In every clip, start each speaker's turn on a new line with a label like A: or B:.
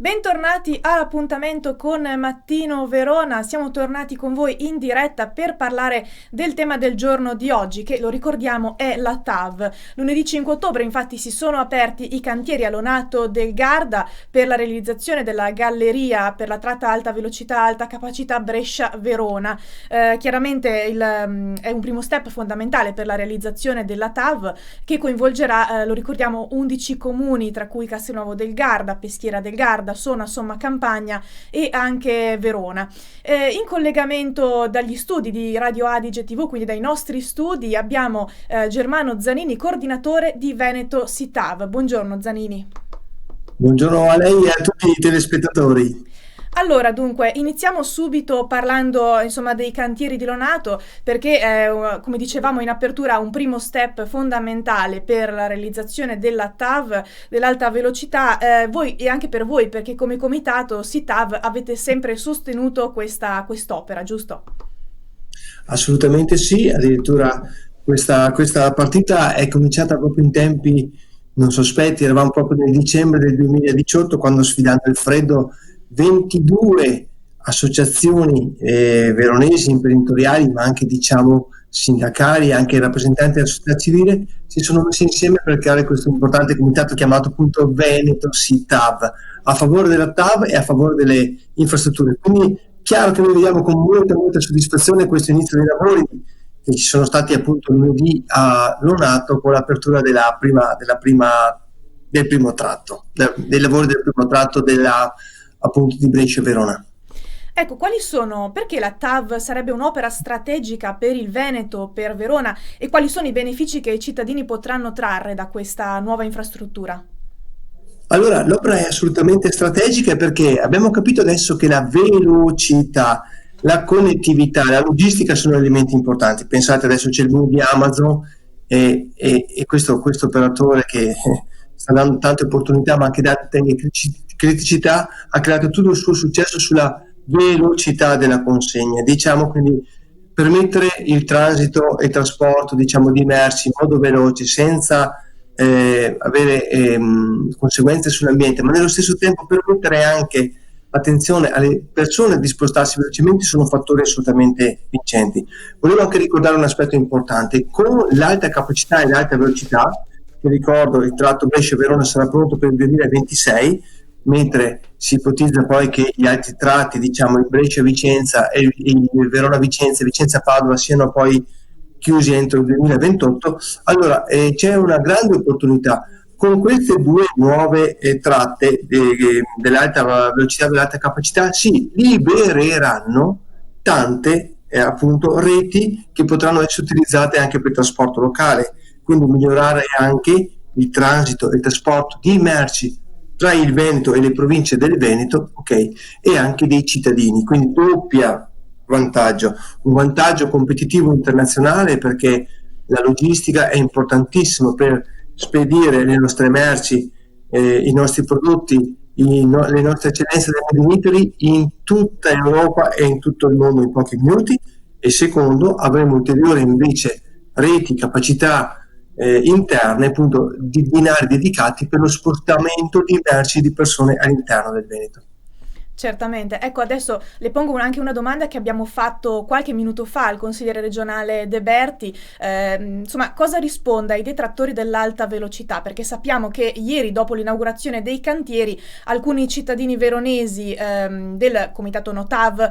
A: Bentornati all'appuntamento con Mattino Verona, siamo tornati con voi in diretta per parlare del tema del giorno di oggi che, lo ricordiamo, è la TAV. Lunedì 5 ottobre infatti si sono aperti i cantieri a Lonato del Garda per la realizzazione della galleria per la tratta alta velocità, alta capacità Brescia-Verona. Chiaramente è un primo step fondamentale per la realizzazione della TAV che coinvolgerà, lo ricordiamo, 11 comuni tra cui Castelnuovo del Garda, Peschiera del Garda, Sona, Somma Campagna e anche Verona. In collegamento dagli studi di Radio Adige TV, quindi dai nostri studi, abbiamo Germano Zanini, coordinatore di Veneto SITAV. Buongiorno Zanini.
B: Buongiorno a lei e a tutti i telespettatori.
A: Allora, dunque, iniziamo subito parlando, insomma, dei cantieri di Lonato, perché come dicevamo in apertura, un primo step fondamentale per la realizzazione della TAV, dell'alta velocità, voi e anche per voi, perché come comitato SITAV avete sempre sostenuto quest'opera, giusto?
B: Assolutamente sì, addirittura questa partita è cominciata proprio in tempi non sospetti, eravamo proprio nel dicembre del 2018 quando, sfidando il freddo, 22 associazioni veronesi, imprenditoriali, ma anche diciamo sindacali, anche rappresentanti della società civile, si sono messi insieme per creare questo importante comitato chiamato appunto Veneto SITAV, a favore della TAV e a favore delle infrastrutture. Quindi chiaro che noi vediamo con molta soddisfazione questo inizio dei lavori che ci sono stati appunto lunedì a Lonato con l'apertura del primo tratto, dei lavori del primo tratto appunto di Brescia e Verona.
A: Ecco, perché la TAV sarebbe un'opera strategica per il Veneto, per Verona, e quali sono i benefici che i cittadini potranno trarre da questa nuova infrastruttura?
B: Allora, l'opera è assolutamente strategica perché abbiamo capito adesso che la velocità, la connettività, la logistica sono elementi importanti. Pensate, adesso c'è il boom di Amazon e questo operatore che sta dando tante opportunità ma anche tante criticità, ha creato tutto il suo successo sulla velocità della consegna. Diciamo, quindi permettere il transito e il trasporto, diciamo, di merci in modo veloce senza avere conseguenze sull'ambiente, ma nello stesso tempo permettere anche attenzione alle persone di spostarsi velocemente sono fattori assolutamente vincenti. Volevo anche ricordare un aspetto importante: con l'alta capacità e l'alta velocità, vi ricordo il tratto Brescia-Verona sarà pronto per il 2026, mentre si ipotizza poi che gli altri tratti, diciamo il Brescia-Vicenza e il Verona-Vicenza e Vicenza-Padova siano poi chiusi entro il 2028. Allora c'è una grande opportunità con queste due nuove tratte dell'alta velocità e dell'alta capacità. Si libereranno tante appunto reti che potranno essere utilizzate anche per il trasporto locale, quindi migliorare anche il transito e il trasporto di merci tra il Veneto e le province del Veneto, ok, e anche dei cittadini, quindi doppia vantaggio, un vantaggio competitivo internazionale perché la logistica è importantissima per spedire le nostre merci, i nostri prodotti, le nostre eccellenze del Made in Italy in tutta Europa e in tutto il mondo in pochi minuti. E secondo, avremo ulteriori invece reti, capacità interne, appunto di binari dedicati per lo spostamento di merci di persone all'interno del Veneto.
A: Certamente. Ecco, adesso le pongo anche una domanda che abbiamo fatto qualche minuto fa al consigliere regionale De Berti. Insomma, cosa risponde ai detrattori dell'alta velocità? Perché sappiamo che ieri, dopo l'inaugurazione dei cantieri, alcuni cittadini veronesi del comitato NoTAV,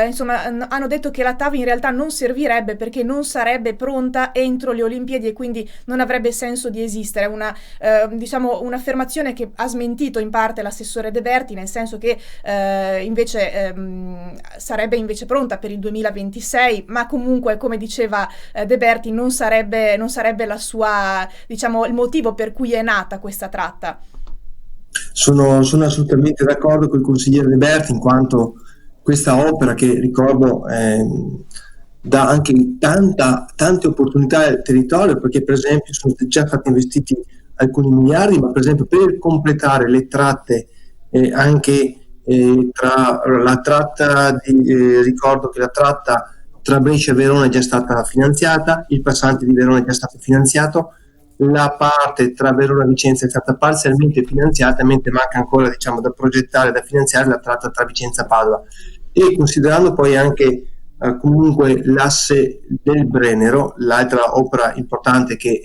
A: insomma, hanno detto che la TAV in realtà non servirebbe perché non sarebbe pronta entro le Olimpiadi e quindi non avrebbe senso di esistere. Diciamo, un'affermazione che ha smentito in parte l'assessore De Berti, nel senso che sarebbe invece pronta per il 2026, ma comunque, come diceva De Berti, non sarebbe la sua, diciamo, il motivo per cui è nata questa tratta.
B: Sono assolutamente d'accordo con il consigliere De Berti, in quanto questa opera, che ricordo dà anche tante opportunità al territorio, perché per esempio sono già stati investiti alcuni miliardi, ma per esempio per completare le tratte anche tra la tratta ricordo che la tratta tra Brescia e Verona è già stata finanziata, il passante di Verona è già stato finanziato, la parte tra Verona e Vicenza è stata parzialmente finanziata, mentre manca ancora, diciamo, da progettare, da finanziare la tratta tra Vicenza e Padova. E considerando poi anche comunque l'asse del Brennero, l'altra opera importante che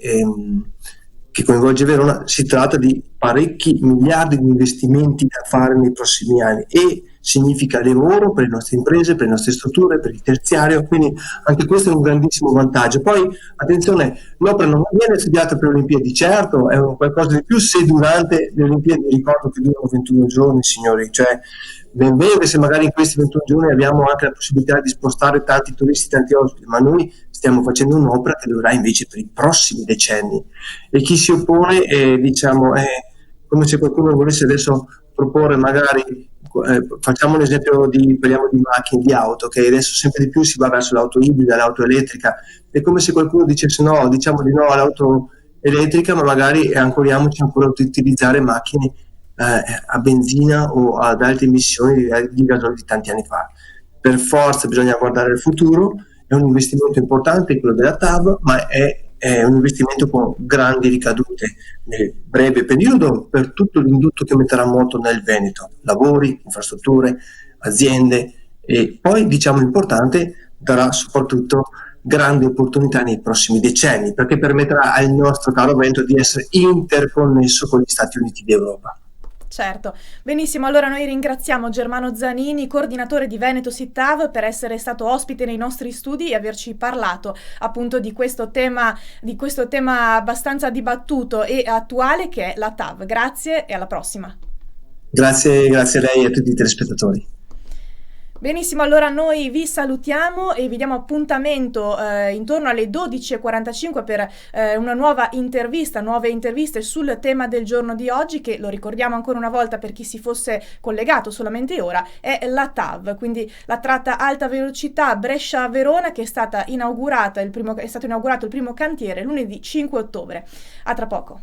B: coinvolge Verona, si tratta di parecchi miliardi di investimenti da fare nei prossimi anni e significa lavoro per le nostre imprese, per le nostre strutture, per il terziario, quindi anche questo è un grandissimo vantaggio. Poi attenzione, l'opera non viene studiata per le Olimpiadi, certo è qualcosa di più se durante le Olimpiadi, ricordo che durano 21 giorni signori, cioè ben venga se magari in questi 21 giorni abbiamo anche la possibilità di spostare tanti turisti, tanti ospiti, ma noi stiamo facendo un'opera che durerà invece per i prossimi decenni e chi si oppone diciamo è come se qualcuno volesse adesso proporre magari facciamo un esempio parliamo di macchine, di auto, che adesso sempre di più si va verso l'auto ibrida, l'auto elettrica, è come se qualcuno dicesse no, diciamo di no all'auto elettrica, ma magari ancoriamoci ancora a utilizzare macchine a benzina o ad alte emissioni di gasolio di tanti anni fa. Per forza bisogna guardare al futuro, è un investimento importante quello della TAV, ma è un investimento con grandi ricadute nel breve periodo per tutto l'indotto che metterà a moto nel Veneto, lavori, infrastrutture, aziende e poi diciamo l'importante darà soprattutto grandi opportunità nei prossimi decenni perché permetterà al nostro caro Veneto di essere interconnesso con gli Stati Uniti d'Europa.
A: Certo, benissimo, allora noi ringraziamo Germano Zanini, coordinatore di Veneto SITAV, per essere stato ospite nei nostri studi e averci parlato appunto di questo tema abbastanza dibattuto e attuale che è la TAV. Grazie e alla prossima.
B: Grazie a lei e a tutti i telespettatori.
A: Benissimo, allora noi vi salutiamo e vi diamo appuntamento intorno alle 12:45 per nuove interviste sul tema del giorno di oggi, che lo ricordiamo ancora una volta per chi si fosse collegato solamente ora, è la TAV, quindi la tratta alta velocità Brescia-Verona, che è stato inaugurato il primo cantiere lunedì 5 ottobre. A tra poco.